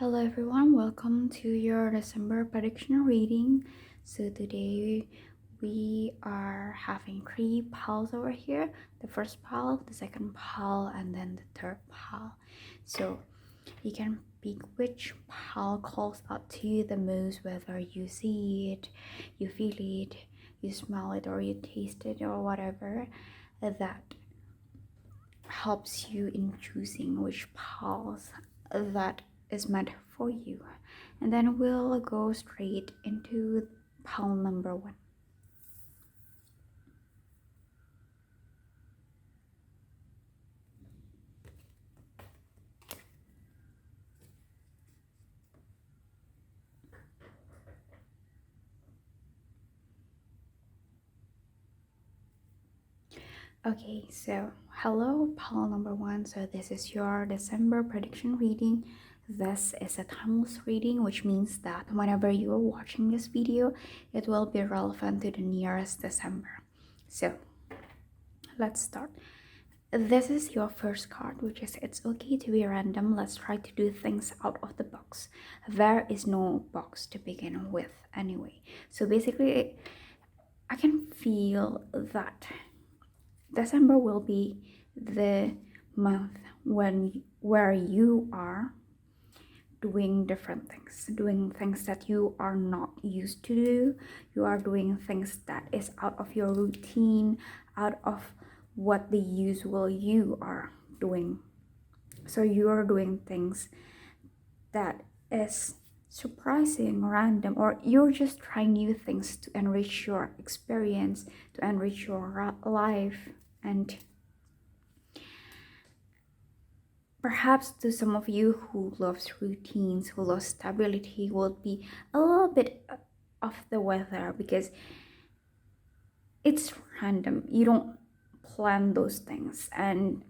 Hello everyone, welcome to your December prediction reading. So today we are having three piles over here. The first pile, the second pile, and then the third pile. So you can pick which pile calls out to you the most, whether you see it, you feel it, you smell it, or you taste it, or whatever. That helps you in choosing which piles that is meant for you. And then we'll go straight into pile number one. Okay, so hello, pile number one. So this is your December prediction reading. This is a timeless reading, which means that whenever you are watching this video, it will be relevant to the nearest December. So let's start. This is your first card, which is it's okay to be random. Let's try to do things out of the box. There is no box to begin with anyway. So basically, I can feel that December will be the month where you are doing different things, doing things that you are not used to do. You are doing things that is out of your routine, out of what the usual you are doing. So you are doing things that is surprising, random, or you're just trying new things to enrich your experience, to enrich your life. And perhaps to some of you who loves routines, who loves stability, will be a little bit of the weather because it's random. You don't plan those things. And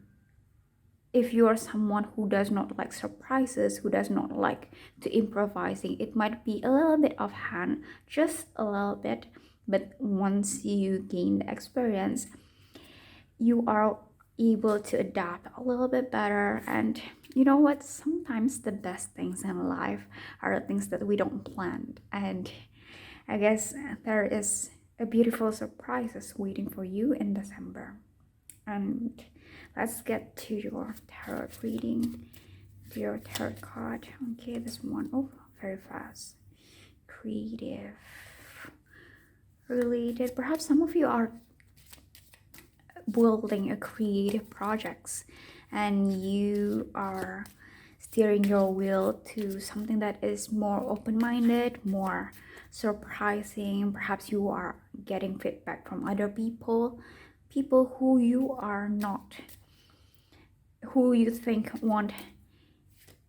if you are someone who does not like surprises, who does not like to improvising, it might be a little bit offhand, just a little bit. But once you gain the experience, you are able to adapt a little bit better. And you know what, sometimes the best things in life are the things that we don't plan. And I guess there is a beautiful surprises waiting for you in December. And let's get to your tarot reading, to your tarot card. Okay, this one, oh, very fast. Creative, related. Perhaps some of you are building a creative projects and you are steering your wheel to something that is more open-minded, more surprising. Perhaps you are getting feedback from other people who you are not, who you think want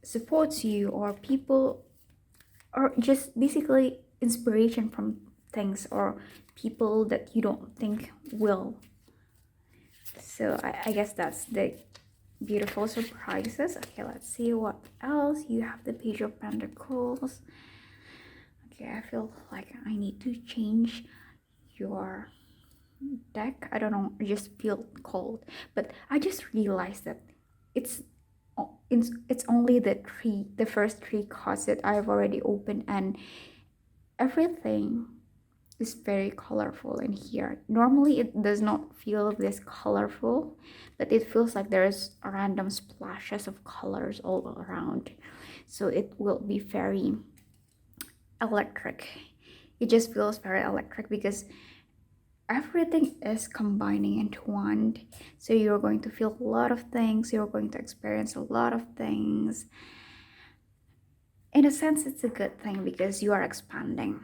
supports you, or people, or just basically inspiration from things or people that you don't think will. So I guess that's the beautiful surprises. Okay, let's see what else. You have the Page of Pentacles. Okay, I feel like I need to change your deck. I don't know, I just feel cold. But I just realized that it's only the first three cards that I've already opened, and everything is very colorful in here. Normally it does not feel this colorful, but it feels like there's random splashes of colors all around. So it will be very electric. It just feels very electric because everything is combining into one. So you're going to feel a lot of things, you're going to experience a lot of things. In a sense, it's a good thing because you are expanding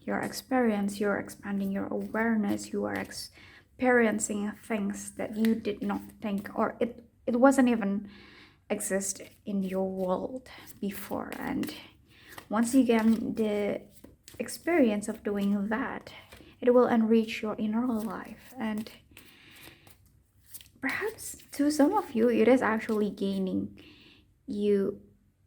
your experience, you're expanding your awareness, you are experiencing things that you did not think, or it wasn't even exist in your world before. And once you get the experience of doing that, it will enrich your inner life. And perhaps to some of you, it is actually gaining you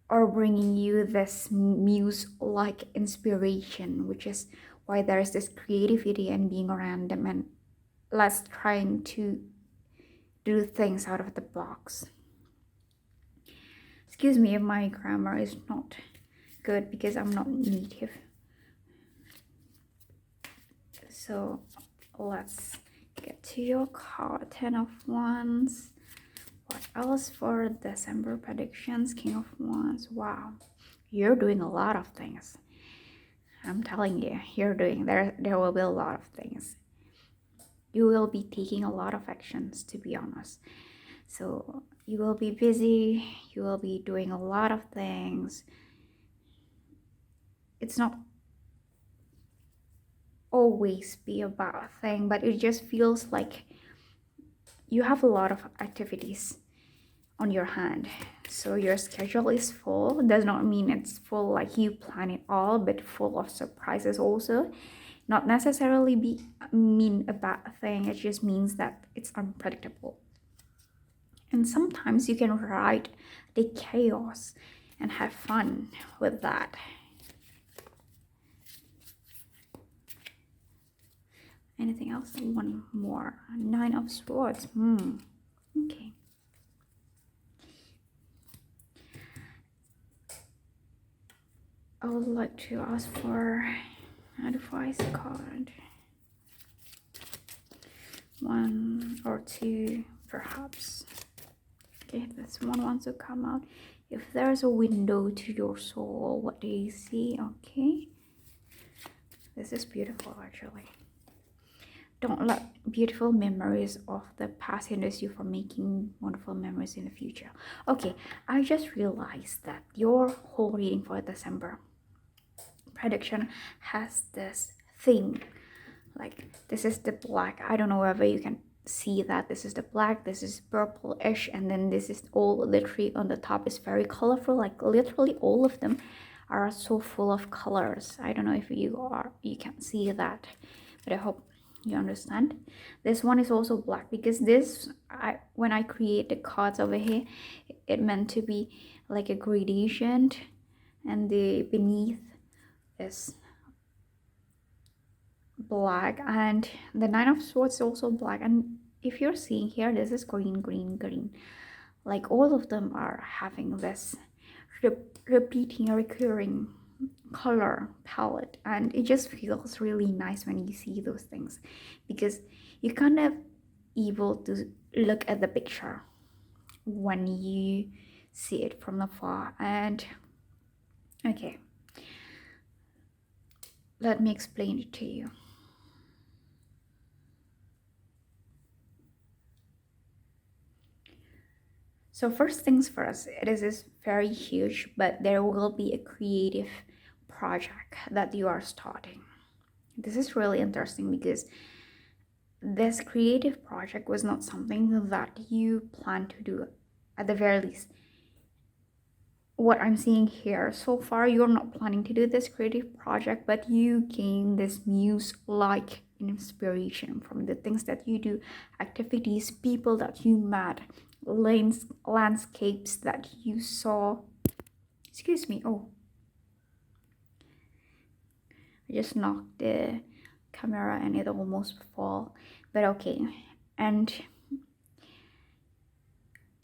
or bringing you this muse-like inspiration, which is why there's this creativity and being random and less trying to do things out of the box. Excuse me if my grammar is not good because I'm not native. So let's get to your card. 10 of Wands. What else for December predictions? King of Wands. Wow, you're doing a lot of things. I'm telling you, there will be a lot of things. You will be taking a lot of actions, to be honest. So you will be busy, you will be doing a lot of things. It's not always be a bad thing, but it just feels like you have a lot of activities on your hand. So your schedule is full. It does not mean it's full like you plan it all, but full of surprises also. Not necessarily mean a bad thing. It just means that it's unpredictable. And sometimes you can ride the chaos and have fun with that. Anything else? One more. 9 of Swords. Okay. I would like to ask for advice card. 1 or 2 perhaps. Okay, this one wants to come out. If there's a window to your soul, what do you see? Okay, this is beautiful actually. Don't let beautiful memories of the past hinder you from making wonderful memories in the future. Okay, I just realized that your whole reading for December prediction has this thing. Like, this is the black. I don't know whether you can see that. This is the black, this is purplish, and then this is all literally on the top is very colorful. Like, literally all of them are so full of colors. I don't know if you can see that, but I hope you understand. This one is also black because when I create the cards over here, it meant to be like a gradation, and the beneath is black, and the 9 of Swords is also black. And if you're seeing here, this is green, green, green. Like, all of them are having this repeating, recurring color palette, and it just feels really nice when you see those things, because you kind of able to look at the picture when you see it from afar. And okay, let me explain it to you. So first things first, it is very huge, but there will be a creative project that you are starting. This is really interesting because this creative project was not something that you plan to do at the very least. What I'm seeing here, so far you're not planning to do this creative project, but you gain this muse-like inspiration from the things that you do, activities, people that you met, landscapes that you saw. Excuse me. Oh, I just knocked the camera and it almost fall, but okay. And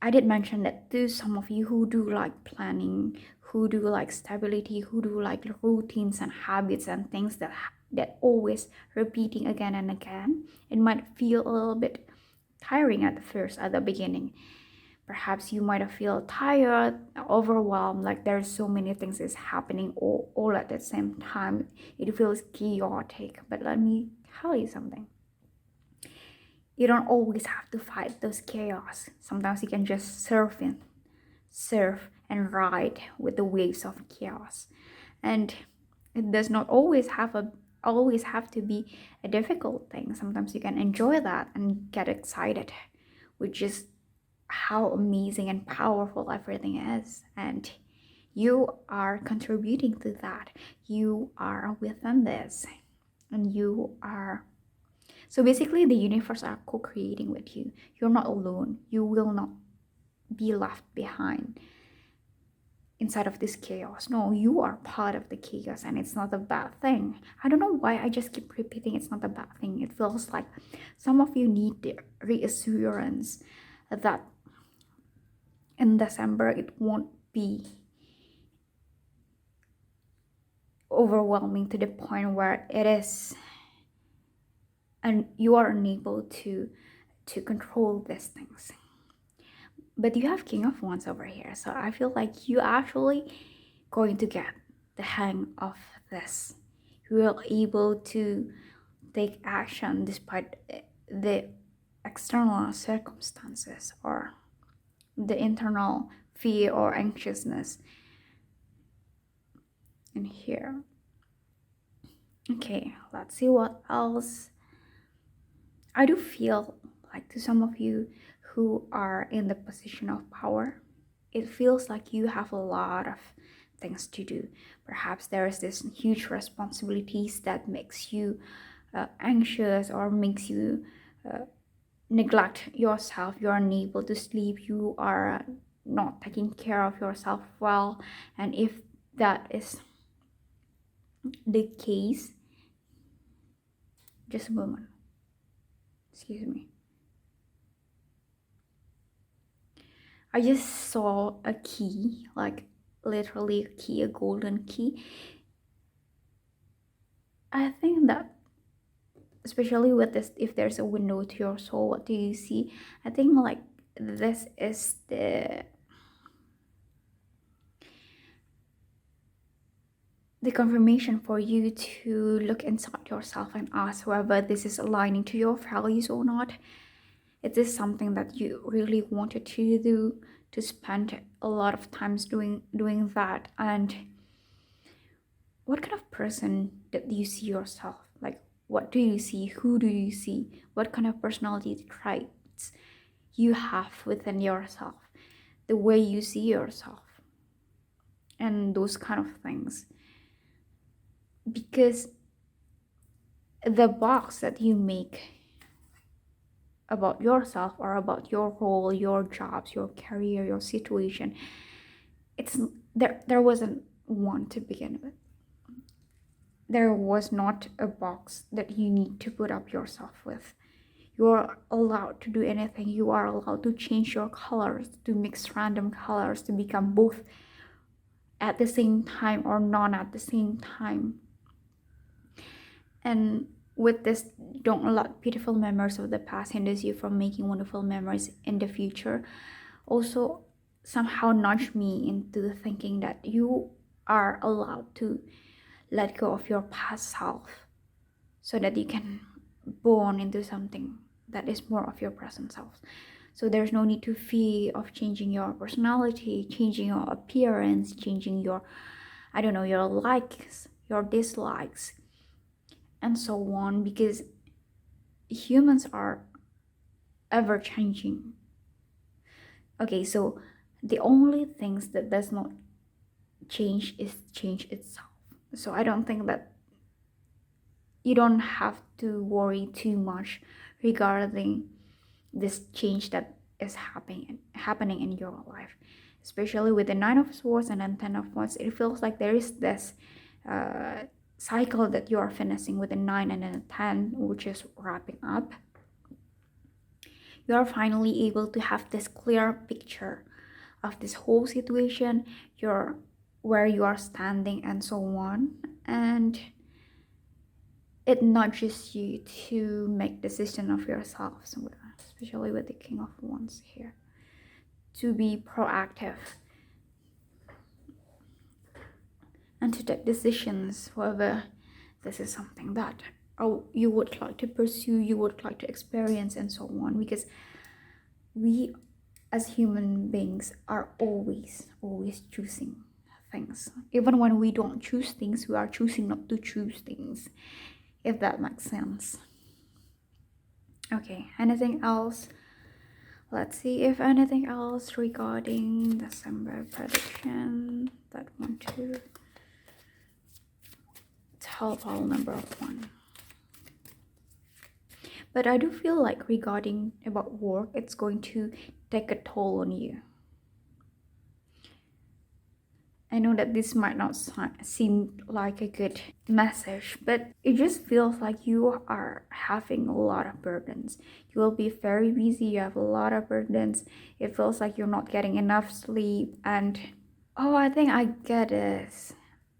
I did mention that to some of you who do like planning, who do like stability, who do like routines and habits and things that always repeating again and again, it might feel a little bit tiring at first, at the beginning. Perhaps you might feel tired, overwhelmed, like there's so many things is happening all at the same time. It feels chaotic. But let me tell you something. You don't always have to fight those chaos. Sometimes you can just surf and ride with the waves of chaos. And it does not always have to be a difficult thing. Sometimes you can enjoy that and get excited, which is how amazing and powerful everything is. And you are contributing to that. You are within this, and you are, so basically the universe are co-creating with you. You're not alone. You will not be left behind inside of this chaos. No, you are part of the chaos, and it's not a bad thing. I don't know why I just keep repeating it's not a bad thing. It feels like some of you need the reassurance that in December it won't be overwhelming to the point where it is, and you are unable to control these things. But you have King of Wands over here, so I feel like you actually going to get the hang of this. You are able to take action despite the external circumstances or the internal fear or anxiousness in here. Okay, let's see what else. I do feel like to some of you who are in the position of power, it feels like you have a lot of things to do. Perhaps there is this huge responsibilities that makes you anxious or makes you neglect yourself. You are unable to sleep, you are not taking care of yourself well. And if that is the case, just a moment, excuse me, I just saw a key, like literally a key, a golden key. I think that especially with this, if there's a window to your soul, what do you see? I think like this is the confirmation for you to look inside yourself and ask whether this is aligning to your values or not. Is this something that you really wanted to do, to spend a lot of times doing that? And what kind of person did you see yourself? Like, what do you see? Who do you see? What kind of personality traits you have within yourself? The way you see yourself and those kind of things. Because the box that you make about yourself or about your role, your jobs, your career, your situation, it's there wasn't one to begin with. There was not a box that you need to put up yourself with. You are allowed to do anything. You are allowed to change your colors, to mix random colors, to become both at the same time or not at the same time. And with this, don't let beautiful memories of the past hinders you from making wonderful memories in the future. Also, somehow nudge me into thinking that you are allowed to let go of your past self so that you can born into something that is more of your present self. So there's no need to fear of changing your personality, changing your appearance, changing your, I don't know, your likes, your dislikes, and so on, because humans are ever changing. Okay, so the only things that does not change is change itself. So I don't think that you don't have to worry too much regarding this change that is happening in your life, especially with the Nine of Swords and then Ten of Wands. It feels like there is this cycle that you are finishing with the 9 and then the 10, which is wrapping up. You are finally able to have this clear picture of this whole situation, where you are standing and so on, and it nudges you to make decision of yourself, especially with the King of Wands here, to be proactive and to take decisions whether this is something that you would like to pursue, you would like to experience, and so on. Because we as human beings are always choosing things. Even when we don't choose things, we are choosing not to choose things, if that makes sense. Okay, anything else? Let's see if anything else regarding December prediction that want to tell all number of 1. But I do feel like regarding about work, it's going to take a toll on you. I know that this might not seem like a good message, but it just feels like you are having a lot of burdens. You will be very busy, you have a lot of burdens. It feels like you're not getting enough sleep, and Oh, I think I get this.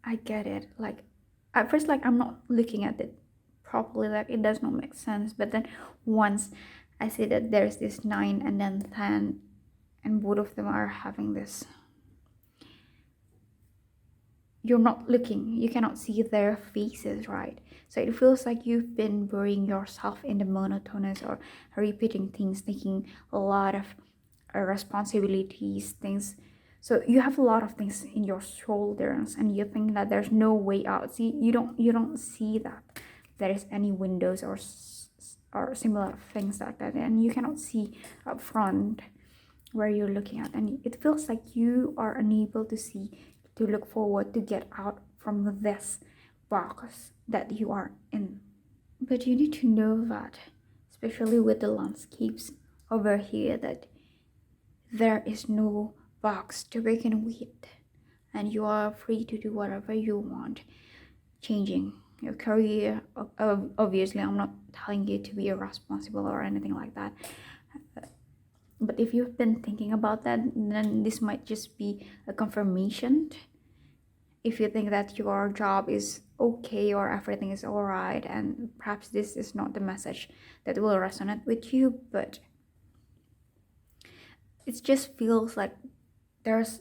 I get it. Like, at first, like, I'm not looking at it properly, like, it does not make sense. But then once I see that there's this 9 and then 10, and both of them are having this, you're not looking, you cannot see their faces, right? So it feels like you've been burying yourself in the monotonous or repeating things, taking a lot of responsibilities, things. So you have a lot of things in your shoulders and you think that there's no way out. See, you don't see that there is any windows or similar things like that, and you cannot see up front where you're looking at, and it feels like you are unable to see, to look forward, to get out from this box that you are in. But you need to know that, especially with the landscapes over here, that there is no box to begin with, and you are free to do whatever you want, changing your career. Obviously, I'm not telling you to be irresponsible or anything like that. But if you've been thinking about that, then this might just be a confirmation. If you think that your job is okay or everything is all right, and perhaps this is not the message that will resonate with you, but it just feels like there's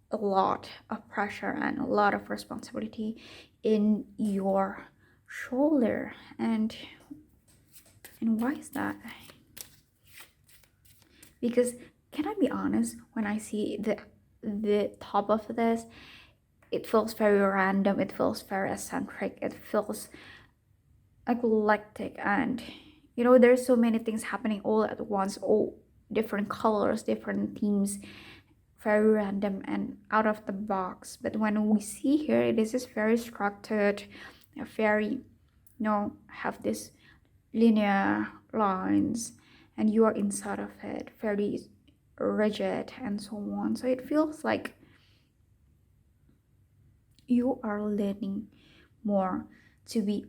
a lot of pressure and a lot of responsibility in your shoulder. And why is that? Because, can I be honest, when I see the top of this, it feels very random, it feels very eccentric, it feels eclectic, and there's so many things happening all at once, all different colors, different themes, very random and out of the box. But when we see here, this is very structured, very, have this linear lines, and you are inside of it, very rigid and so on. So it feels like you are learning more to be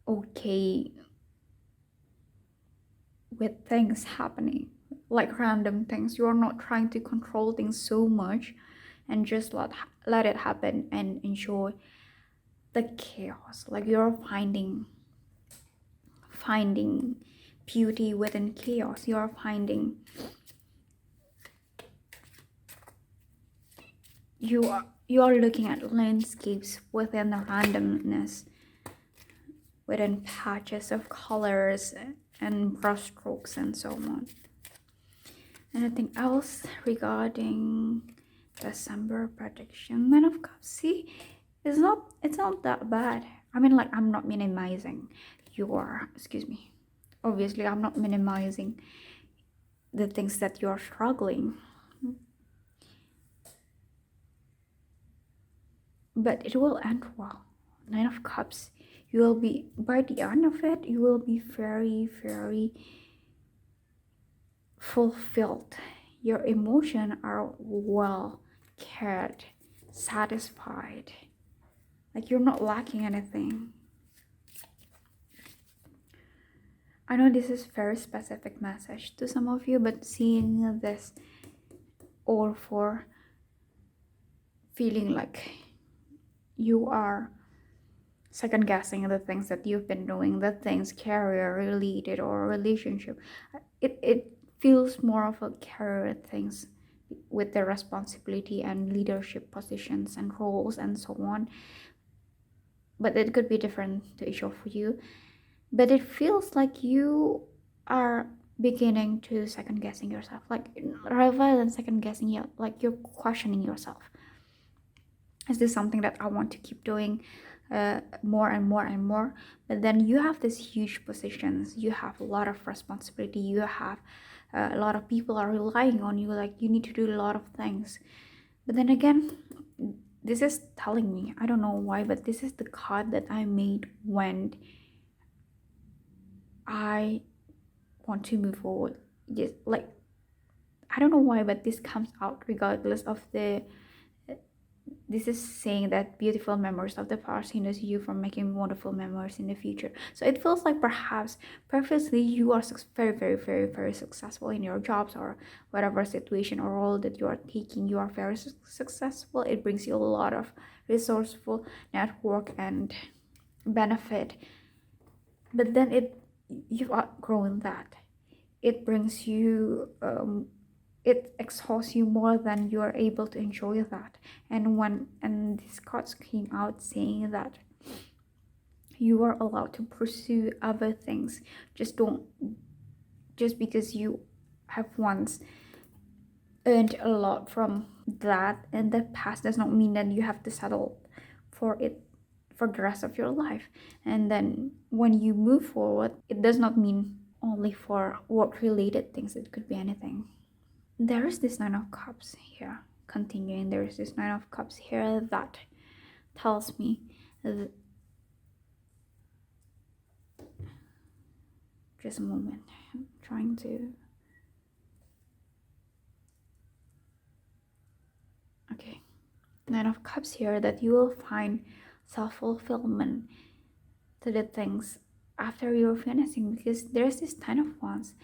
okay with things happening, like random things. You are not trying to control things so much, and just let it happen and enjoy the chaos. Like, you're finding beauty within chaos. You're finding, you are looking at landscapes within the randomness, within patches of colors and brushstrokes and so on. Anything else regarding December prediction? Man of Cups, see, it's not that bad. I mean, like, I'm not minimizing obviously I'm not minimizing the things that you're struggling, but it will end well. 9 of Cups, you will be, by the end of it, you will be very, very fulfilled. Your emotions are well cared, satisfied, like you're not lacking anything. I know this is very specific message to some of you, but seeing this all for feeling like you are second guessing the things that you've been doing, the things career related or relationship, it feels more of a career things with the responsibility and leadership positions and roles and so on. But it could be different to each of you. But it feels like you are beginning to second guessing yourself, like rather than second guessing you, like you're questioning yourself. Is this something that I want to keep doing more and more and more? But then you have these huge positions, you have a lot of responsibility, you have a lot of people are relying on you, like you need to do a lot of things. But then again, this is telling me, I don't know why, but this is the card that I made when I want to move forward. Just like, I don't know why, but this comes out regardless of the this is saying that beautiful memories of the past hinders you from making wonderful memories in the future. So it feels like perhaps previously you are very, very, very, very successful in your jobs or whatever situation or role that you are taking. You are very successful. It brings you a lot of resourceful network and benefit. But then you've outgrown that. It brings you it exhausts you more than you are able to enjoy that. And these cards came out saying that you are allowed to pursue other things. Just because you have once earned a lot from that in the past does not mean that you have to settle for it for the rest of your life. And then when you move forward, it does not mean only for work related things, it could be anything. There is this Nine of Cups here. Continuing, there is this Nine of Cups here that tells me that, just a moment, I'm trying to, okay, Nine of Cups here, that you will find self-fulfillment to the things after you're finishing, because there's this Ten of Wands.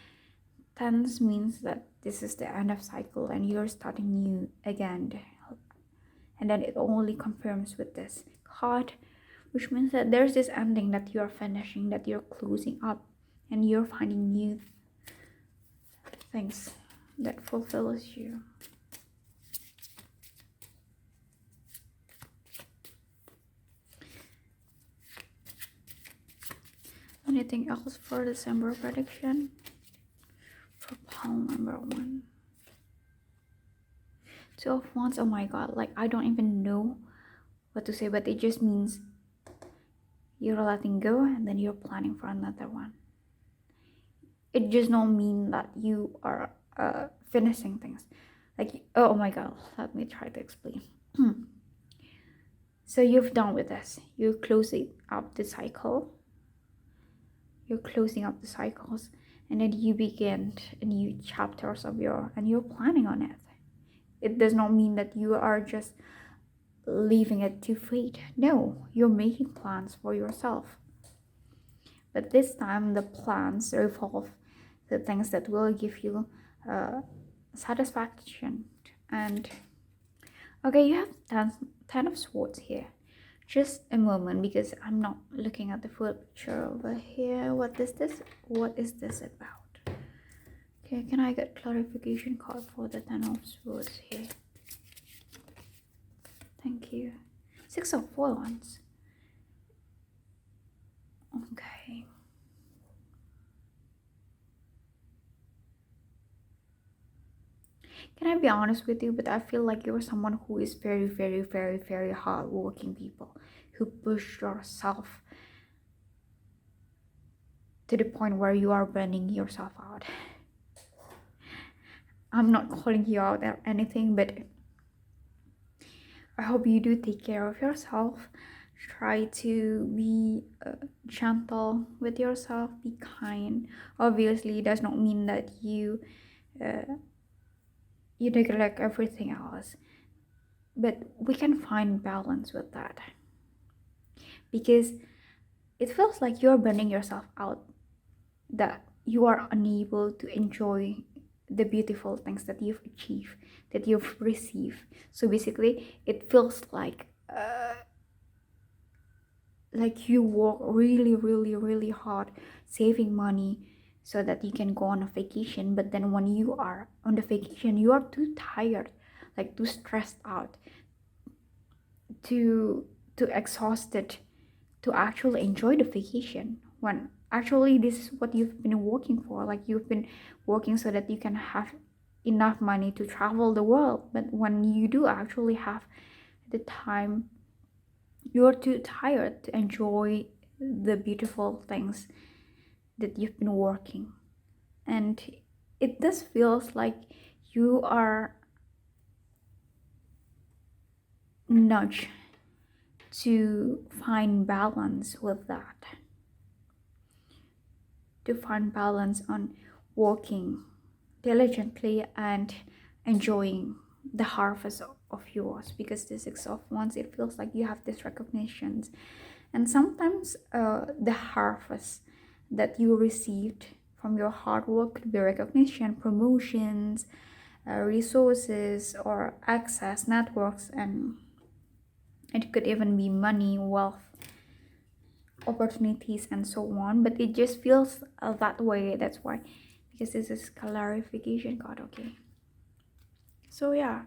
Tens means that this is the end of cycle and you're starting new again. And then it only confirms with this card, which means that there's this ending that you're finishing, that you're closing up, and you're finding new things that fulfills you. Anything else for December prediction? For pile number 1. Two of Wands, oh my god, like I don't even know what to say, but it just means you're letting go and then you're planning for another one. It does not mean that you are finishing things. Like, oh my god, let me try to explain. So you've done with this. You're closing up the cycle. You're closing up the cycles, and then you begin a new chapters of and you're planning on it. It does not mean that you are just leaving it to fate. No, you're making plans for yourself. But this time the plans revolve the things that will give you satisfaction. And okay, you have ten of Swords here. Just a moment, because I'm not looking at the full picture over here. What is this about? Okay, can I get clarification card for the Ten of Swords here? Thank you. Six of Wands. Okay. Can I be honest with you? But I feel like you're someone who is very, very, very, very hardworking people, who push yourself to the point where you are burning yourself out. I'm not calling you out or anything, but I hope you do take care of yourself. Try to be gentle with yourself, be kind. Obviously, it does not mean that you neglect everything else, but we can find balance with that, because it feels like you're burning yourself out, that you are unable to enjoy the beautiful things that you've achieved, that you've received. So basically it feels like you work really, really, really hard saving money so that you can go on a vacation, but then when you are on the vacation you are too tired, like too stressed out, too exhausted to actually enjoy the vacation, when actually this is what you've been working for. Like, you've been working so that you can have enough money to travel the world, but when you do actually have the time, you're too tired to enjoy the beautiful things that you've been working. And it just feels like you are nudged to find balance with that, to find balance on working diligently and enjoying the harvest of yours, because the Six of Wands, it feels like you have this recognitions, and sometimes the harvest that you received from your hard work could be recognition, promotions, resources, or access, networks, and it could even be money, wealth, opportunities, and so on. But it just feels that way. That's why, because this is clarification card. Okay, so yeah,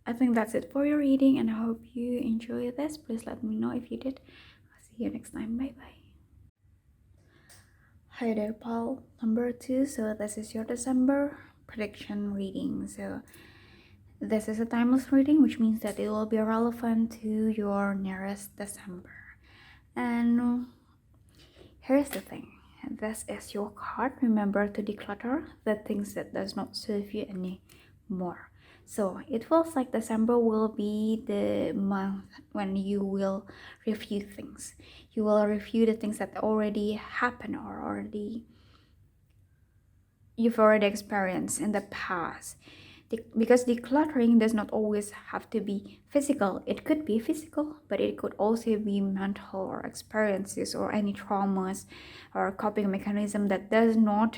I think that's it for your reading, and I hope you enjoy this. Please let me know if you did. I'll see you next time. Bye bye. Hi there, pal number 2. So this is your December prediction reading. So this is a timeless reading, which means that it will be relevant to your nearest December. And here's the thing. This is your card. Remember to declutter the things that does not serve you anymore. So it feels like December will be the month when you will review things. You will review the things that already happened or you've already experienced in the past. Because decluttering does not always have to be physical. It could be physical, but it could also be mental or experiences or any traumas or coping mechanism that does not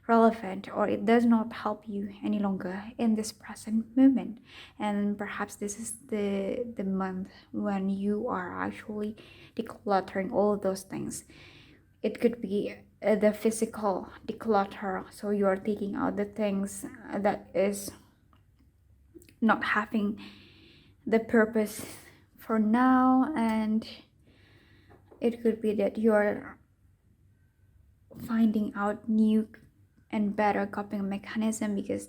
relevant, or it does not help you any longer in this present moment. And perhaps this is the month when you are actually decluttering all of those things. It could be the physical declutter, so you are taking out the things that is not having the purpose for now, and it could be that you're finding out new and better coping mechanism, because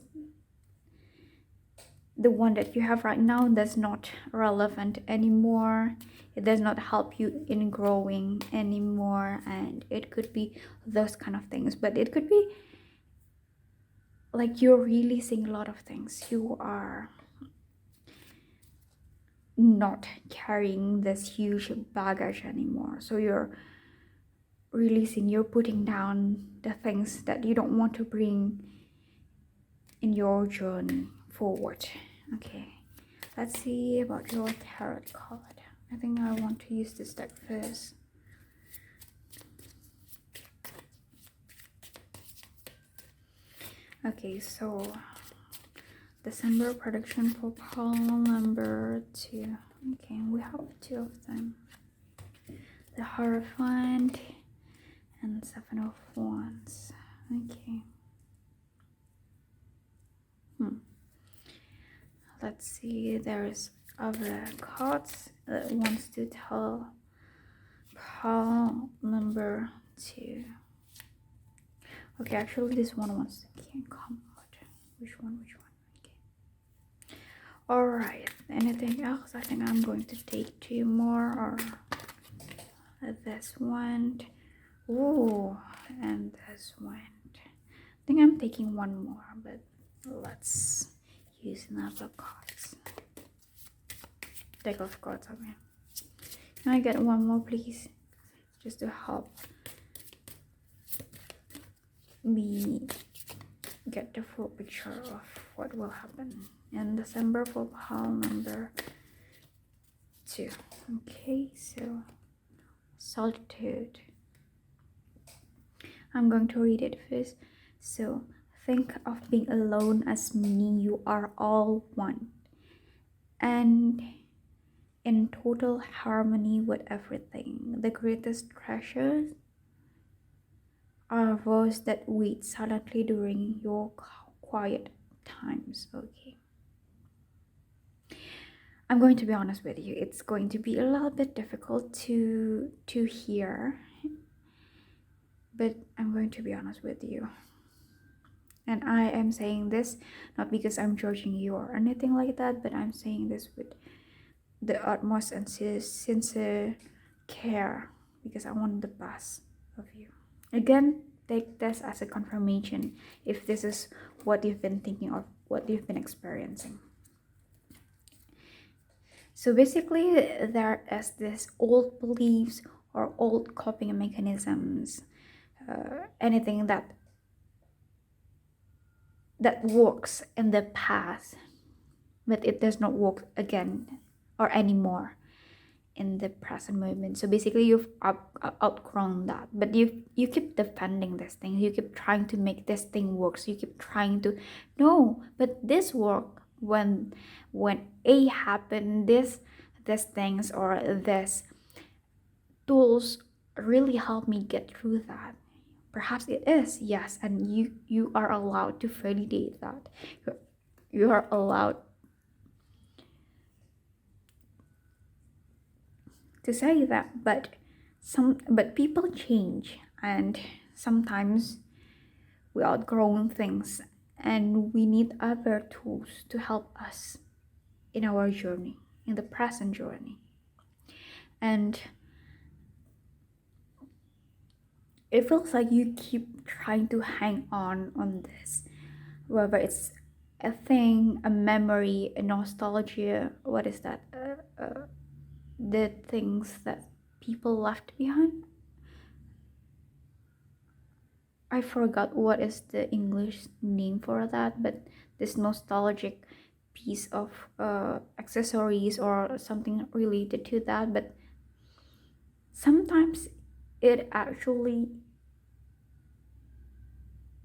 the one that you have right now does not relevant anymore. It does not help you in growing anymore, and it could be those kind of things. But it could be like you're releasing a lot of things. You are not carrying this huge baggage anymore, so you're releasing, you're putting down the things that you don't want to bring in your journey forward. Okay, let's see about your tarot card. I think I want to use this deck first. Okay, so December prediction for pile number 2. Okay, we have 2 of them. The Hierophant and 7 of Wands. Okay. Let's see, there's other cards that wants to tell pile number 2. Okay, actually this one wants to come out. Which one? Okay. Alright, anything else? I think I'm going to take 2 more, or this one. Ooh, and this one. I think I'm taking 1 more, but let's use another cards. Deck of cards, okay. Can I get 1 more, please? Just to help me get the full picture of what will happen in December for pile number 2. Okay, so Solitude. I'm going to read it first. So, think of being alone as meaning you are all one, and in total harmony with everything. The greatest treasures are those that wait silently during your quiet times. Okay, I'm going to be honest with you. It's going to be a little bit difficult to hear, but I'm going to be honest with you. And I am saying this not because I'm judging you or anything like that, but I'm saying this with the utmost and sincere care, because I want the best of you. Again, take this as a confirmation if this is what you've been thinking or what you've been experiencing. So basically, there is this old beliefs or old coping mechanisms, anything that works in the past but it does not work again or anymore in the present moment. So basically you've outgrown that, but you keep defending this thing, you keep trying to make this thing work, so you keep trying to, no, but this work when A happened, this things or this tools really help me get through that. Perhaps it is, yes, and you are allowed to validate that. You are allowed to say that, but people change, and sometimes we outgrow things, and we need other tools to help us in our journey, in the present journey. And it feels like you keep trying to hang on this, whether it's a thing, a memory, a nostalgia. What is that? The things that people left behind. I forgot what is the English name for that, but this nostalgic piece of accessories or something related to that. But sometimes it actually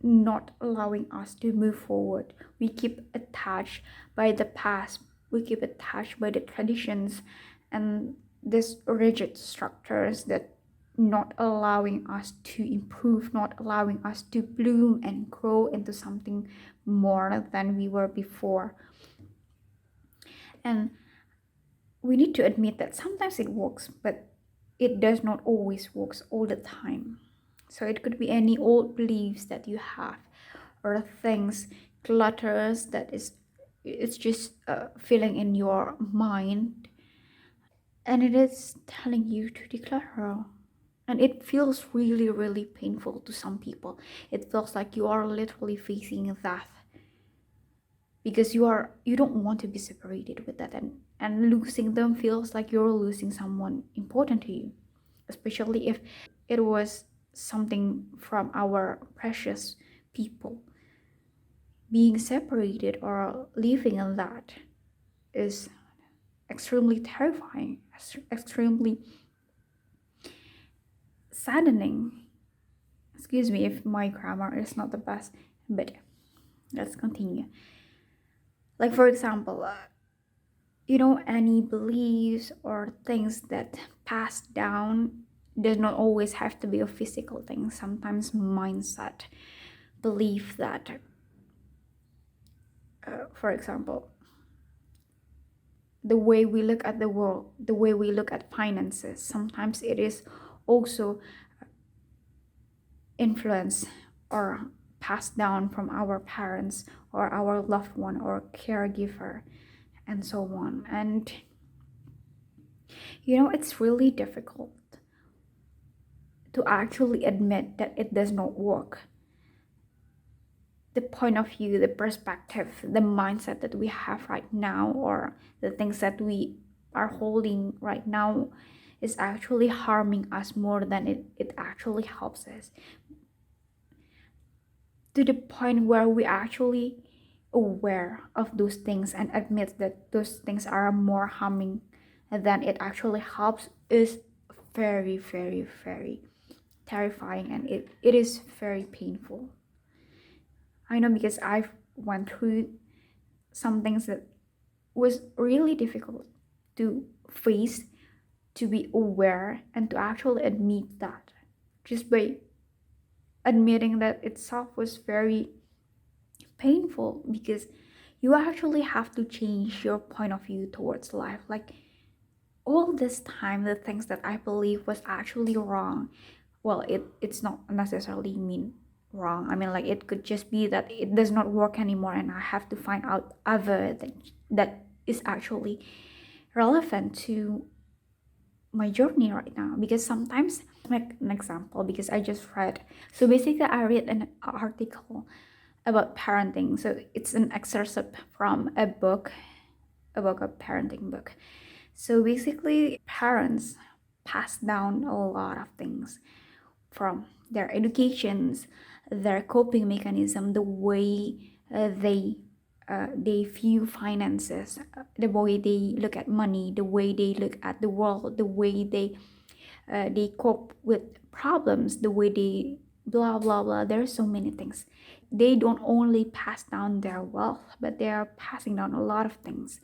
not allowing us to move forward. We keep attached by the past, we keep attached by the traditions and these rigid structures that not allowing us to improve, not allowing us to bloom and grow into something more than we were before. And we need to admit that sometimes it works, but it does not always works all the time. So it could be any old beliefs that you have, or things, clutters that is, it's just filling in your mind, and it is telling you to declutter. And it feels really, really painful to some people. It feels like you are literally facing death, because you don't want to be separated with that, and losing them feels like you're losing someone important to you, especially if it was something from our precious people. Being separated or living in that is extremely terrifying, extremely saddening. Excuse me if my grammar is not the best, but let's continue. Like, for example, any beliefs or things that pass down does not always have to be a physical thing. Sometimes mindset, belief that, for example, the way we look at the world, the way we look at finances, sometimes it is also influenced or passed down from our parents or our loved one or caregiver, and so on. And it's really difficult to actually admit that it does not work. The point of view, the perspective, the mindset that we have right now, or the things that we are holding right now, is actually harming us more than it actually helps us. To the point where we actually aware of those things and admit that those things are more harming than it actually helps is very, very, very terrifying, and it is very painful. I know, because I've went through some things that was really difficult to face, to be aware, and to actually admit that. Just by admitting that itself was very painful, because you actually have to change your point of view towards life. Like, all this time, the things that I believe was actually wrong, well, it's not necessarily mean wrong. I mean, like, it could just be that it does not work anymore, and I have to find out other that is actually relevant to my journey right now. Because sometimes, like an example, because I just read, so basically I read an article about parenting. So it's an excerpt from a book, a parenting book. So basically, parents pass down a lot of things from their educations, their coping mechanism, the way they they view finances, the way they look at money, the way they look at the world, the way they cope with problems, the way they blah blah blah. There's so many things. They don't only pass down their wealth, but they are passing down a lot of things.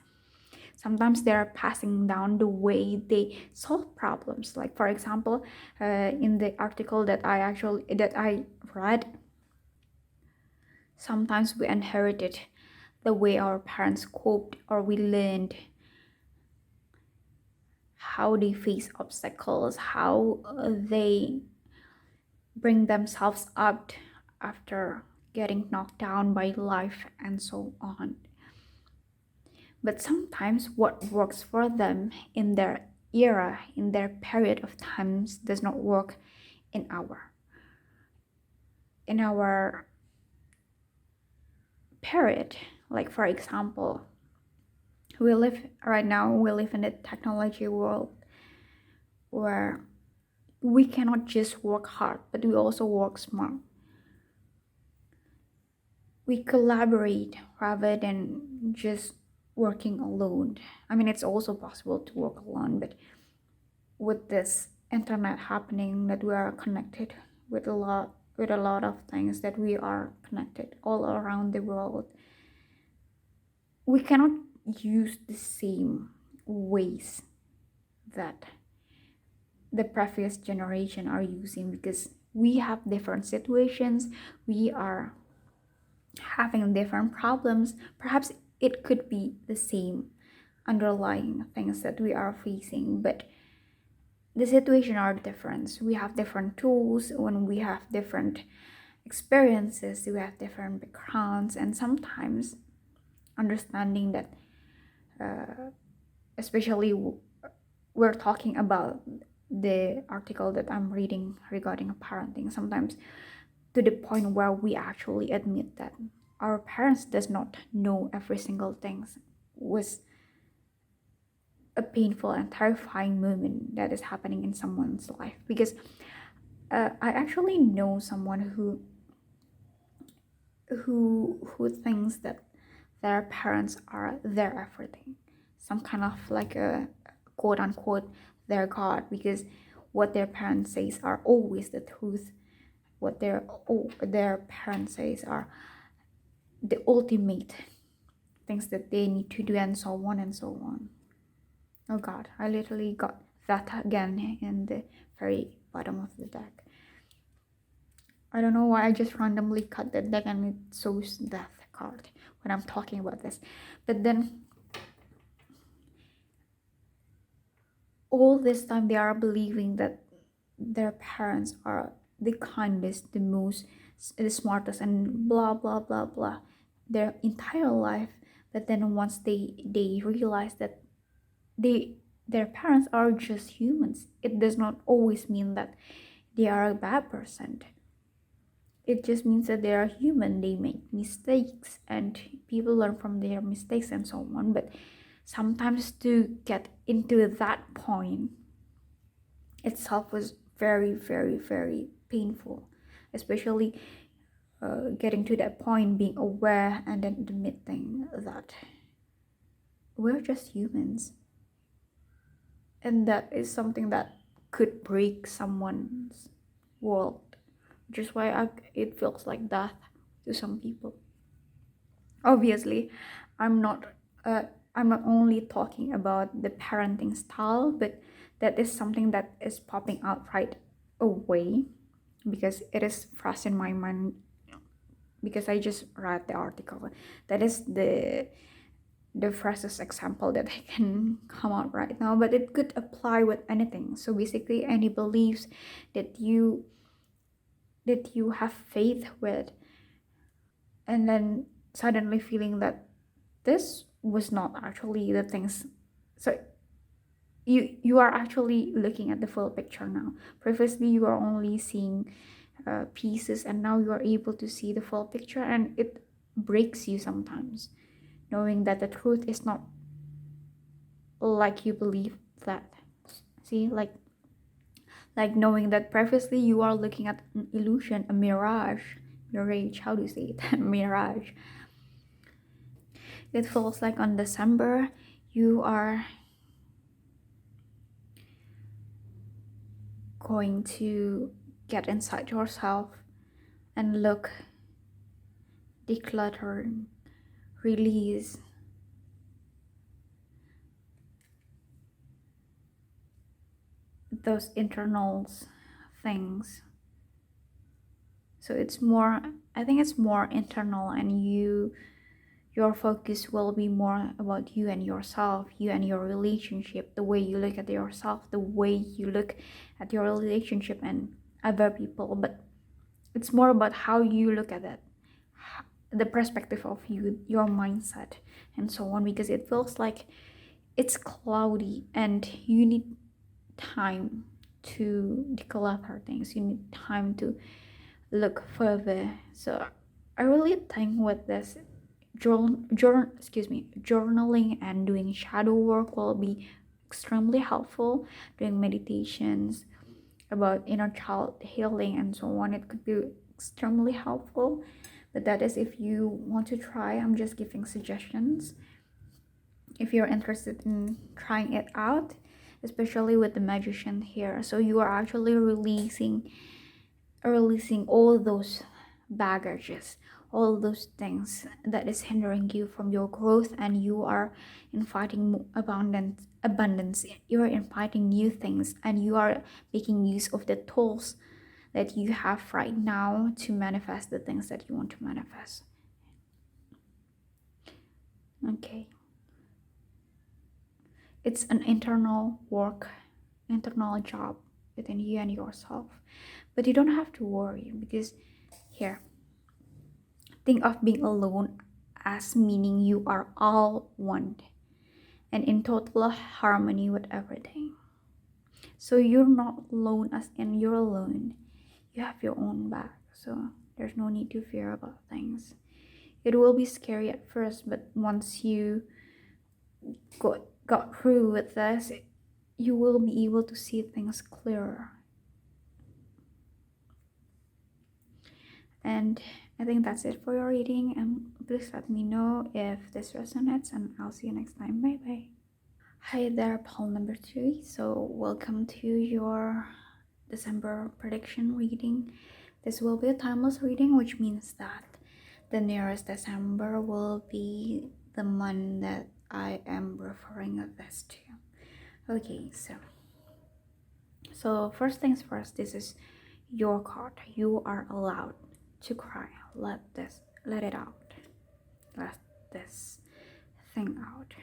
Sometimes they are passing down the way they solve problems. Like for example, in the article that I read, sometimes we inherited the way our parents coped, or we learned how they face obstacles, how they bring themselves up after getting knocked down by life, and so on. But sometimes what works for them in their era, in their period of times, does not work in our period. Like for example, we live in a technology world where we cannot just work hard, but we also work smart. We collaborate rather than just working alone. I mean, it's also possible to work alone, but with this internet happening, that we are connected with a lot of things, that we are connected all around the world, we cannot use the same ways that the previous generation are using, because we have different situations, we are having different problems. Perhaps it could be the same underlying things that we are facing, but the situation are different. We have different tools, when we have different experiences, we have different backgrounds, and sometimes understanding that, especially we're talking about the article that I'm reading regarding parenting, sometimes to the point where we actually admit that our parents does not know every single thing, was a painful and terrifying moment that is happening in someone's life. Because I actually know someone who thinks that their parents are their everything, some kind of like a quote unquote their god, because what their parents says are always the truth, what their parents says are the ultimate things that they need to do, and so on and so on. Oh god, I literally got that again in the very bottom of the deck. I don't know why I just randomly cut the deck and it shows death card when I'm talking about this. But then all this time they are believing that their parents are the kindest, the smartest, and blah blah blah blah their entire life. But then once they realize that their parents are just humans, it does not always mean that they are a bad person. It just means that they are human, they make mistakes, and people learn from their mistakes, and so on. But sometimes to get into that point itself was very very very painful, especially getting to that point, being aware, and then admitting that we're just humans, and that is something that could break someone's world, which is why it feels like death to some people. Obviously, i'm not uh, I'm not only talking about the parenting style, but that is something that is popping out right away, because it is fresh in my mind, because I just read the article. That is the freshest example that I can come out right now, but it could apply with anything. So basically, any beliefs that you have faith with, and then suddenly feeling that this was not actually the things. So you are actually looking at the full picture now. Previously you are only seeing pieces, and now you are able to see the full picture, and it breaks you sometimes, knowing that the truth is not like you believe that. See, like knowing that previously you are looking at an illusion, a mirage, how do you say it? Mirage. It feels like on December you are going to get inside yourself and look, declutter, release those internals things. So it's more, I think it's more internal, and your focus will be more about you and yourself, you and your relationship, the way you look at yourself, the way you look at your relationship and other people. But it's more about how you look at it, the perspective of you, your mindset, and so on, because it feels like it's cloudy and you need time to declutter things, you need time to look further. So I really think with this journaling and doing shadow work will be extremely helpful. Doing meditations about inner child healing and so on, it could be extremely helpful. But that is if you want to try. I'm just giving suggestions if you're interested in trying it out, especially with the magician here. So you are actually releasing all those baggages, all those things that is hindering you from your growth, and you are inviting abundance. You are inviting new things, and you are making use of the tools that you have right now to manifest the things that you want to manifest. Okay, it's an internal work, internal job within you and yourself. But you don't have to worry, because here, think of being alone as meaning you are all one and in total harmony with everything. So you're not alone as in you're alone. You have your own back. So there's no need to fear about things. It will be scary at first, but once you got through with this, you will be able to see things clearer. And I think that's it for your reading, and please let me know if this resonates, and I'll see you next time. Bye bye. Hi there, poll number 3. So welcome to your December prediction reading. This will be a timeless reading, which means that the nearest December will be the month that I am referring this to. Okay, so first things first, this is your card. You are allowed to cry. Let it out. Let this thing out.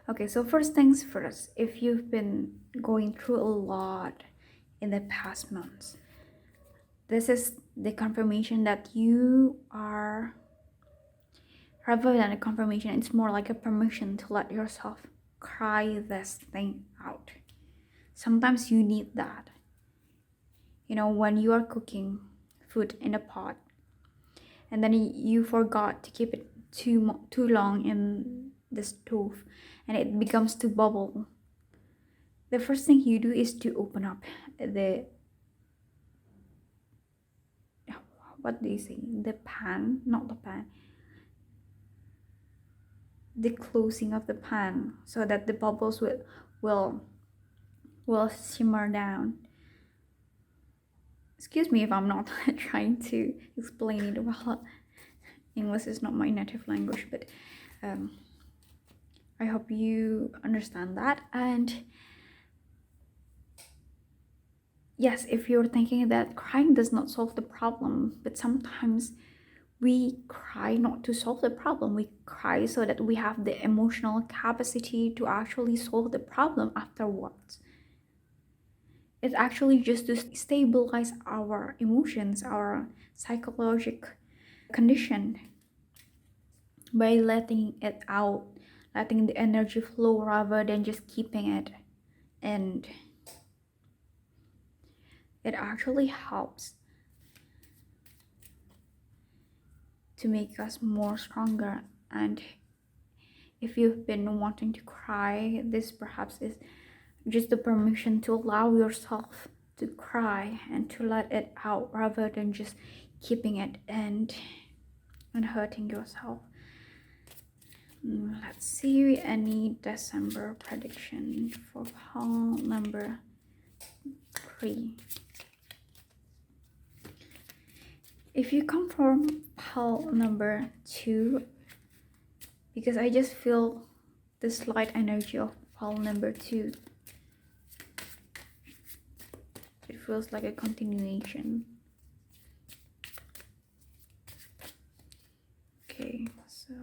Okay, so first things first, if you've been going through a lot in the past months, this is the confirmation that you are, rather than a confirmation, it's more like a permission to let yourself cry this thing out. Sometimes you need that. You know, when you are cooking food in a pot and then you forgot to keep it too long in the stove and it becomes to bubble, the first thing you do is to open up the, what do you say, the pan, not the pan, the closing of the pan, so that the bubbles will simmer down. Excuse me if I'm not trying to explain it well. English is not my native language, but I hope you understand that. And yes, if you're thinking that crying does not solve the problem, but sometimes we cry not to solve the problem. We cry so that we have the emotional capacity to actually solve the problem afterwards. It's actually just to stabilize our emotions, our psychological condition, by letting it out, letting the energy flow rather than just keeping it. And it actually helps to make us more stronger. And if you've been wanting to cry, this perhaps is just the permission to allow yourself to cry and to let it out rather than just keeping it and hurting yourself. Let's see any December prediction for pile number 3. If you come from pile number 2, because I just feel the slight energy of pile number 2, it feels like a continuation. Okay, so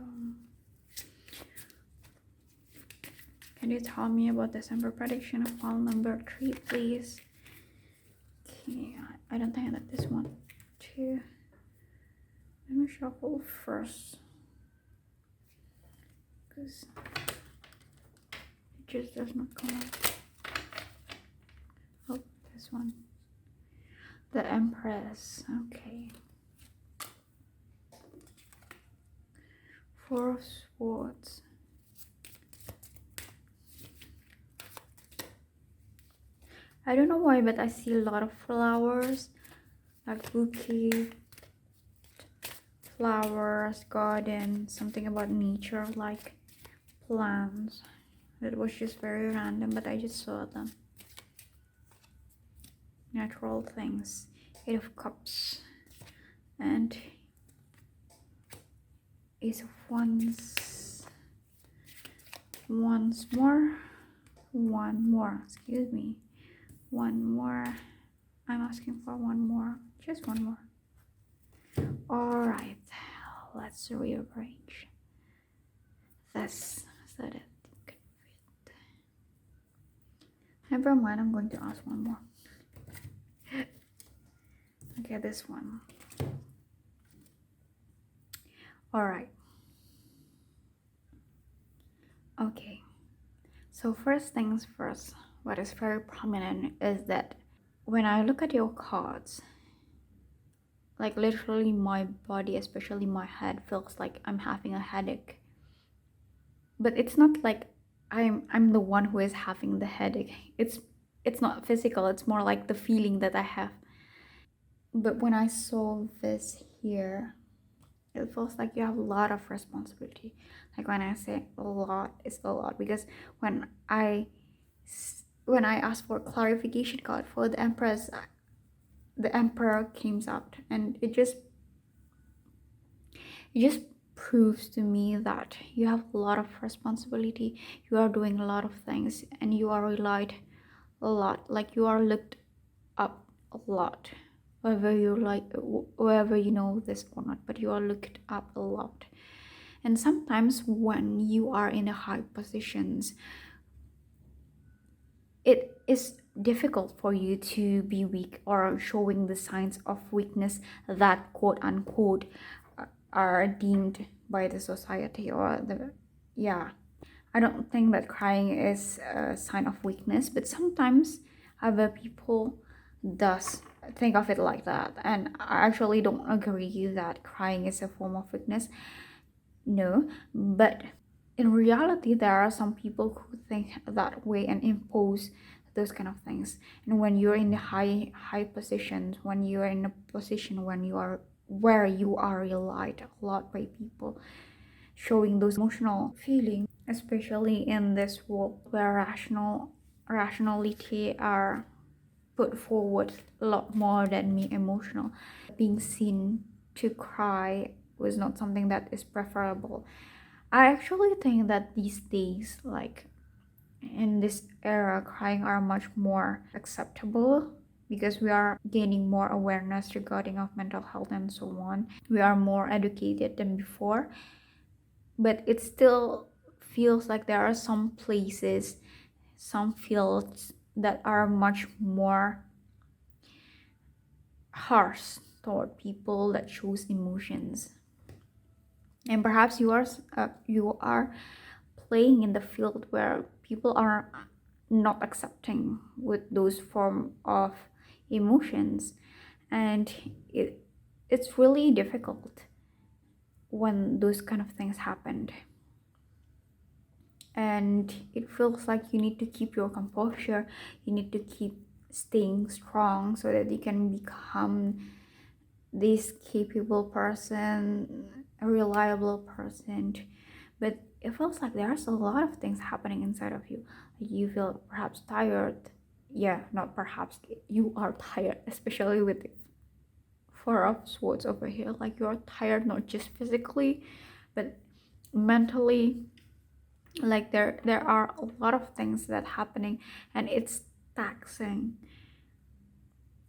can you tell me about December prediction of pile number 3, please? Okay, I don't think that this one. 2. Let me shuffle first, because it just does not come out. Oh, this one. The Empress. Okay. 4 of Swords. I don't know why, but I see a lot of flowers, like bouquet, flowers, garden, something about nature, like plants. It was just very random, but I just saw them. Natural things. 8 of Cups and Ace of Wands. One more, excuse me. One more. I'm asking for one more. Just one more. Alright, let's rearrange this so that it can fit. Never mind, I'm going to ask one more. Okay, this one. Alright. Okay. So first things first, what is very prominent is that when I look at your cards, like literally my body, especially my head, feels like I'm having a headache. But it's not like I'm the one who is having the headache. It's not physical, it's more like the feeling that I have. But when I saw this here, it feels like you have a lot of responsibility. Like when I say a lot, it's a lot, because when I asked for clarification card for the Empress, the Emperor came out, and it just proves to me that you have a lot of responsibility. You are doing a lot of things, and you are relied a lot, like you are looked up a lot, whether you know this or not, but you are looked up a lot. And sometimes when you are in a high positions, it is difficult for you to be weak or showing the signs of weakness that quote unquote are deemed by the society or the I don't think that crying is a sign of weakness, but sometimes other people does think of it like that, and I actually don't agree that crying is a form of weakness. No, but in reality there are some people who think that way and impose those kind of things. And when you're in the high positions, when you're in a position when you are where you are relied a lot by people, showing those emotional feelings, especially in this world where rationality are put forward a lot more than me emotional, being seen to cry was not something that is preferable. I actually think that these days, like in this era, crying are much more acceptable because we are gaining more awareness regarding of mental health and so on. We are more educated than before, but it still feels like there are some places, some fields that are much more harsh toward people that shows emotions. And perhaps you are playing in the field where people are not accepting with those form of emotions, and it's really difficult when those kind of things happened. And it feels like you need to keep your composure, you need to keep staying strong so that you can become this capable person, a reliable person. But it feels like there's a lot of things happening inside of you. You feel perhaps tired. Yeah, not perhaps, you are tired, especially with the Four of Swords over here. Like, you're tired, not just physically, but mentally. Like, there are a lot of things that happening, and it's taxing,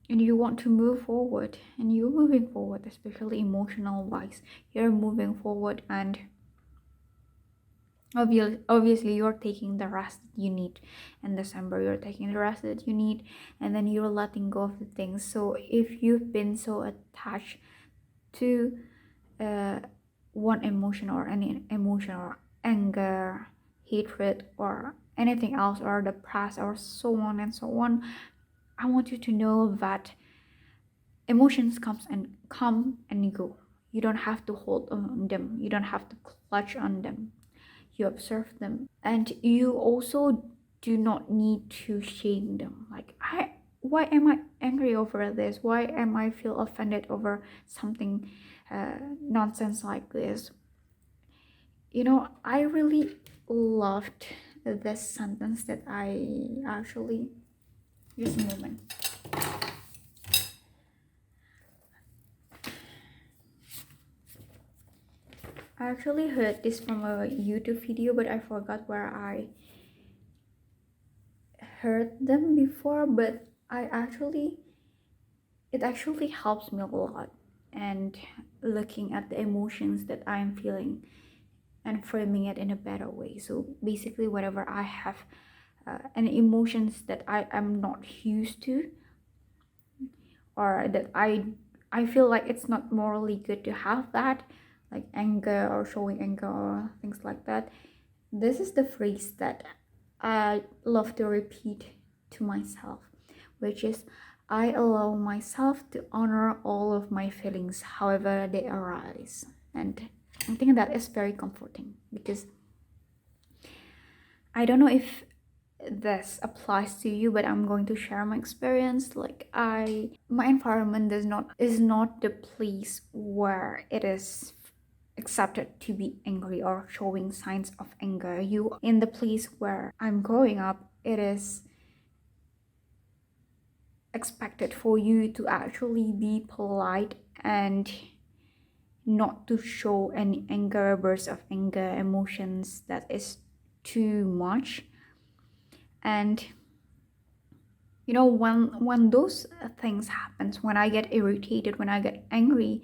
and you want to move forward, and you're moving forward, especially emotional wise. You're moving forward, and obviously you're taking the rest that you need. In December, you're taking the rest that you need, and then you're letting go of the things. So if you've been so attached to uh, one emotion, or any emotion, or anger, hatred, or anything else, or depressed, or so on and so on, I want you to know that emotions come and go. You don't have to hold on them, you don't have to clutch on them. You observe them, and you also do not need to shame them. Like, why am I angry over this? Why am I feel offended over something nonsense like this? I really loved this sentence that I actually, just a moment. I actually heard this from a YouTube video, but I forgot where I heard them before. But it actually helps me a lot, and looking at the emotions that I'm feeling and framing it in a better way. So basically, whatever I have any emotions that I am not used to, or that I feel like it's not morally good to have that, like anger, or showing anger, or things like that. This is the phrase that I love to repeat to myself, which is, I allow myself to honor all of my feelings however they arise. And I think that is very comforting, because I don't know if this applies to you, but I'm going to share my experience. Like, my environment is not the place where it is accepted to be angry or showing signs of anger. You in the place where I'm growing up, it is expected for you to actually be polite and not to show any anger, bursts of anger, emotions that is too much. And when those things happens, when I get irritated, when I get angry,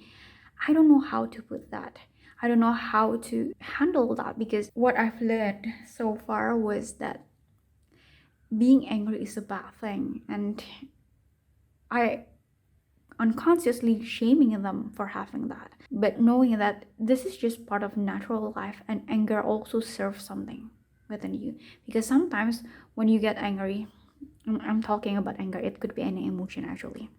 I don't know how to put that. I don't know how to handle that, because what I've learned so far was that being angry is a bad thing, and I unconsciously shaming them for having that. But knowing that this is just part of natural life, and anger also serves something within you. Because sometimes when you get angry, I'm talking about anger, it could be any emotion actually,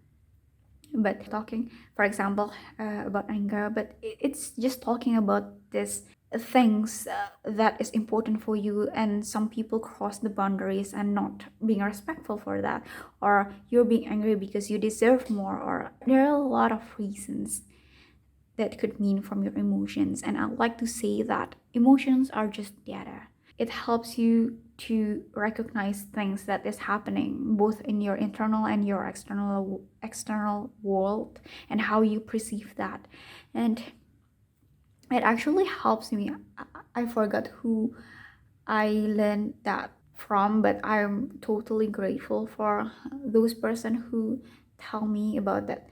but talking, for example, about anger, but it's just talking about this things that is important for you, and some people cross the boundaries and not being respectful for that, or you're being angry because you deserve more, or there are a lot of reasons that could mean from your emotions. And I'd like to say that emotions are just data. It helps you to recognize things that is happening both in your internal and your external world, and how you perceive that. And it actually helps me. I forgot who I learned that from, but I'm totally grateful for those person who tell me about that.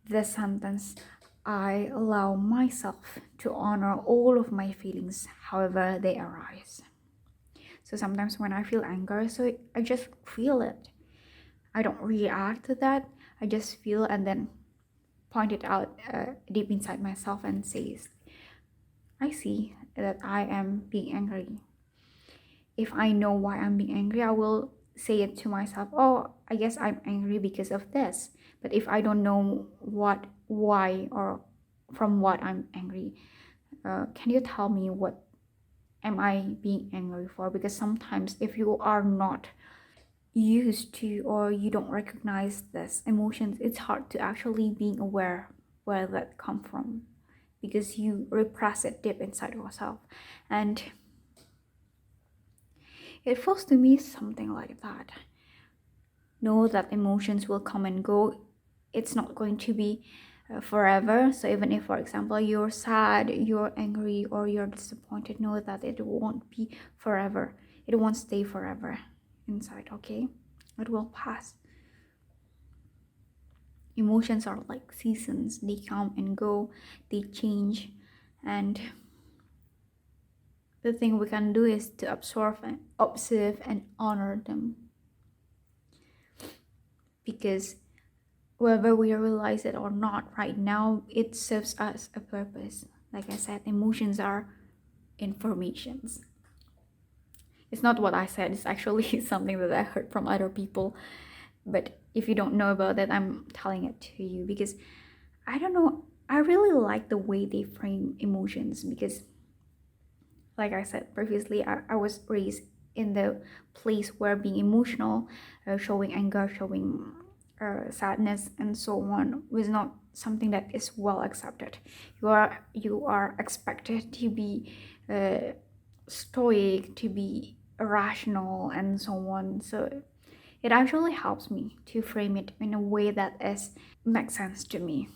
The sentence, I allow myself to honor all of my feelings however they arise. So sometimes when I feel anger, so I just feel it. I don't react to that. I just feel, and then point it out deep inside myself and says, I see that I am being angry. If I know why I'm being angry, I will say it to myself, oh, I guess I'm angry because of this. But if I don't know why, or from what I'm angry, can you tell me what am I being angry for? Because sometimes if you are not used to, or you don't recognize this emotions, it's hard to actually being aware where that come from, because you repress it deep inside yourself. And It feels to me something like that. Know that emotions will come and go. It's not going to be forever. So even if, for example, you're sad, you're angry, or you're disappointed, know that it won't be forever. It won't stay forever inside, okay? It will pass. Emotions are like seasons. They come and go, they change, and the thing we can do is to observe and honor them, because whether we realize it or not right now, it serves us a purpose. Like I said, emotions are informations. It's not what I said, it's actually something that I heard from other people. But if you don't know about it, I'm telling it to you because I don't know, I really like the way they frame emotions, because like I said previously, I was raised in the place where being emotional, showing anger, showing sadness and so on was not something that is well accepted. You are expected to be stoic, to be rational and so on. So it actually helps me to frame it in a way that is makes sense to me,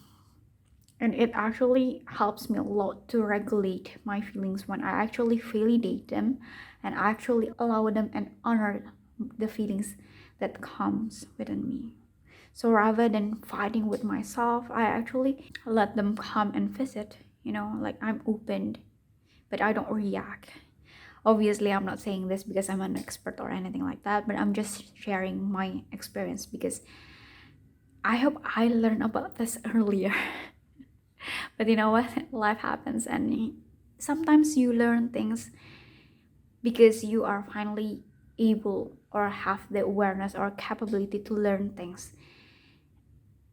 and it actually helps me a lot to regulate my feelings when I actually validate them and actually allow them and honor the feelings that comes within me. So rather than fighting with myself, I actually let them come and visit, like I'm open, but I don't react. Obviously, I'm not saying this because I'm an expert or anything like that, but I'm just sharing my experience because I hope I learned about this earlier. But you know what? Life happens, and sometimes you learn things because you are finally able or have the awareness or capability to learn things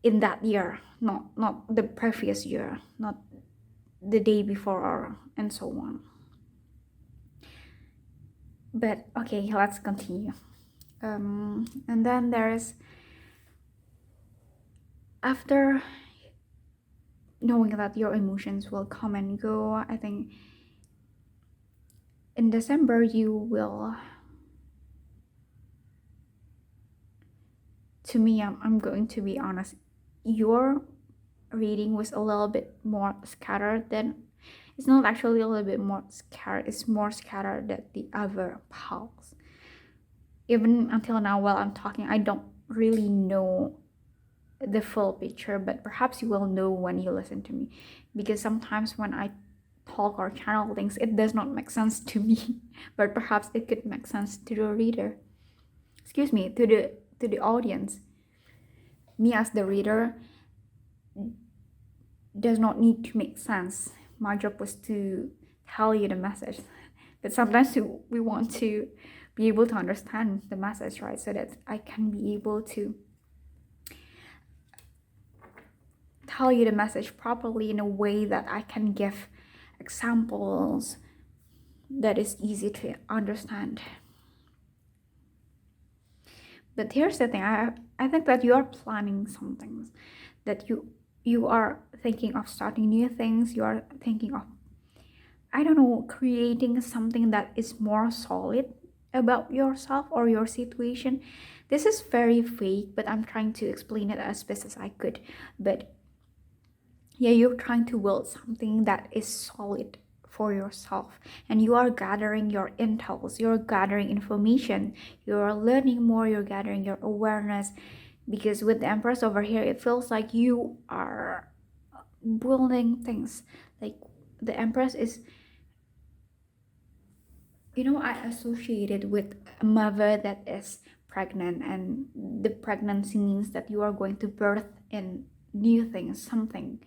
in that year, not the previous year, not the day before, or and so on. But okay, let's continue. And then there's, after knowing that your emotions will come and go, I think in December you will, to me, I'm going to be honest, your reading was a little bit more scattered than, it's not actually a little bit more scattered, it's more scattered than the other pals. Even until now while I'm talking, I don't really know the full picture, but perhaps you will know when you listen to me, because sometimes when I talk or channel things, it does not make sense to me, but perhaps it could make sense to the reader, excuse me, to the audience. Me as the reader does not need to make sense. My job was to tell you the message, but sometimes we want to be able to understand the message, right? So that I can be able to tell you the message properly in a way that I can give examples that is easy to understand. But here's the thing, I think that you are planning some things, that you are thinking of starting new things, you are thinking of, I don't know, creating something that is more solid about yourself or your situation. This is very vague, but I'm trying to explain it as best as I could. But yeah, you're trying to build something that is solid for yourself, and you are gathering your intels, you're gathering information, you're learning more, you're gathering your awareness, because with the Empress over here, it feels like you are building things. Like the Empress is, I associate it with a mother that is pregnant, and the pregnancy means that you are going to birth in new things, something,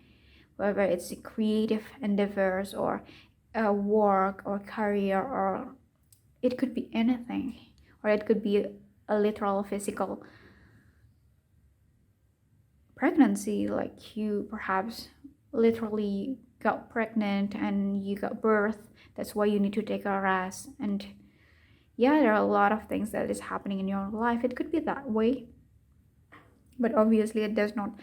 whether it's creative endeavors or work or career, or it could be anything, or it could be a literal physical pregnancy, like you perhaps literally got pregnant and you got birth, that's why you need to take a rest. And yeah, there are a lot of things that is happening in your life. It could be that way, but obviously it does not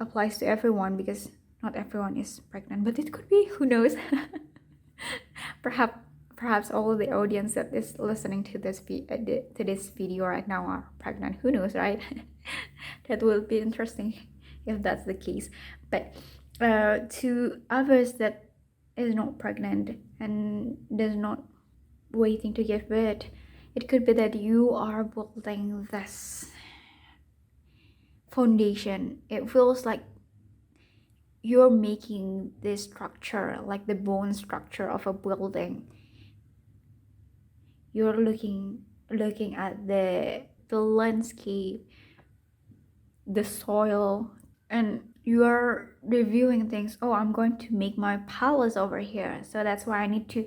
applies to everyone, because not everyone is pregnant, but it could be, who knows. Perhaps perhaps all the audience that is listening to this video right now are pregnant. Who knows, right? That will be interesting if that's the case. But to others that is not pregnant and does not waiting to give birth, it could be that you are building this foundation. It feels like you're making this structure, like the bone structure of a building. You're looking at the landscape, the soil, and you are reviewing things. Oh, I'm going to make my palace over here, so that's why I need to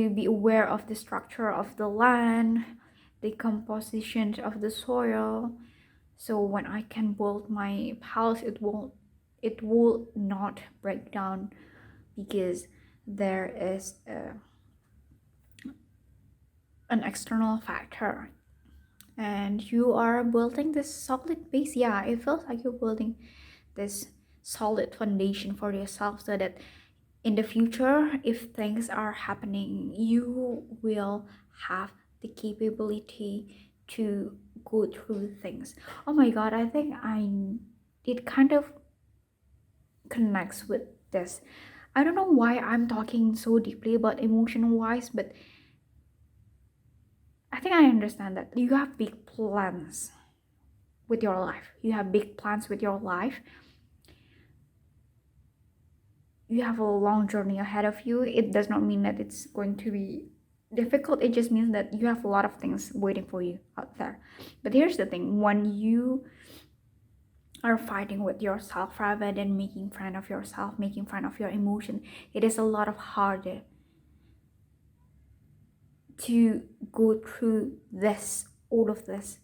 be aware of the structure of the land, the composition of the soil, so when I can build my palace, it will not break down, because there is an external factor, and you are building this solid base. Yeah, it feels like you're building this solid foundation for yourself, so that in the future, if things are happening, you will have the capability to go through things. Oh my god, I think it kind of connects with this. I don't know why I'm talking so deeply about emotion wise, but I think I understand that you have big plans with your life. You have big plans with your life. You have a long journey ahead of you. It does not mean that it's going to be difficult. It just means that you have a lot of things waiting for you out there. But here's the thing: when you are fighting with yourself rather than making fun of yourself, making fun of your emotion, it is a lot of harder to go through all of this.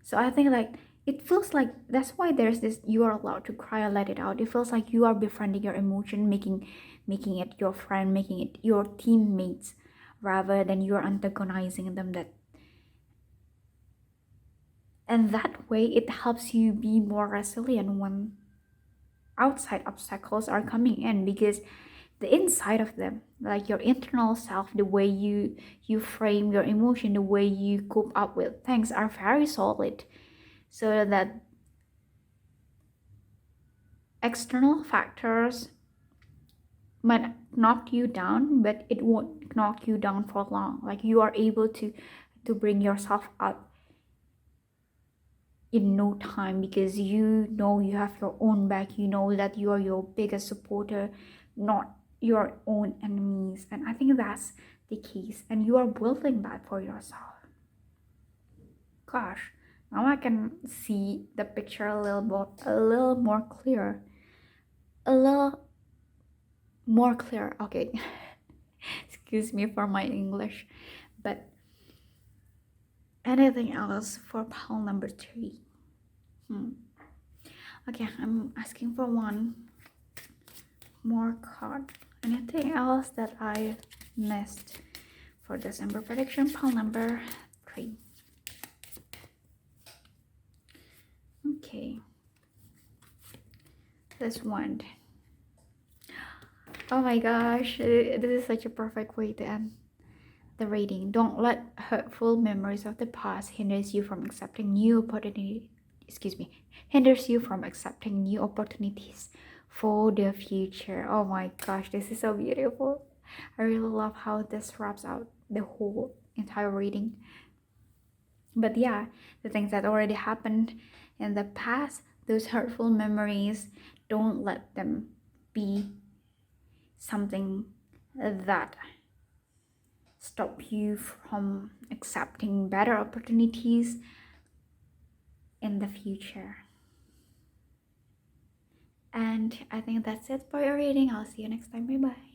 So I think like it feels like that's why there's this, you are allowed to cry and let it out. It feels like you are befriending your emotion, making it your friend, making it your teammates, rather than you are antagonizing them. And that way it helps you be more resilient when outside obstacles are coming in, because the inside of them, like your internal self, the way you frame your emotion, the way you cope up with things, are very solid, so that external factors might knock you down, but it won't knock you down for long. Like you are able to bring yourself up in no time, because you know you have your own back. You know that you are your biggest supporter, not your own enemies. And I think that's the case, and you are building that for yourself. Gosh, now I can see the picture a little more clear. A little more clear. Okay. Excuse me for my English. But anything else for pile number 3? Okay, I'm asking for one more card. Anything else that I missed for December prediction, pile number 3? Okay, this one. Oh my gosh, this is such a perfect way to end the reading. Don't let hurtful memories of the past hinders you from accepting new opportunities. Hinders you from accepting new opportunities for the future. Oh my gosh, this is so beautiful. I really love how this wraps out the whole entire reading. But yeah, the things that already happened in the past, those hurtful memories, don't let them be something that stop you from accepting better opportunities in the future. And I think that's it for your reading. I'll see you next time. Bye bye.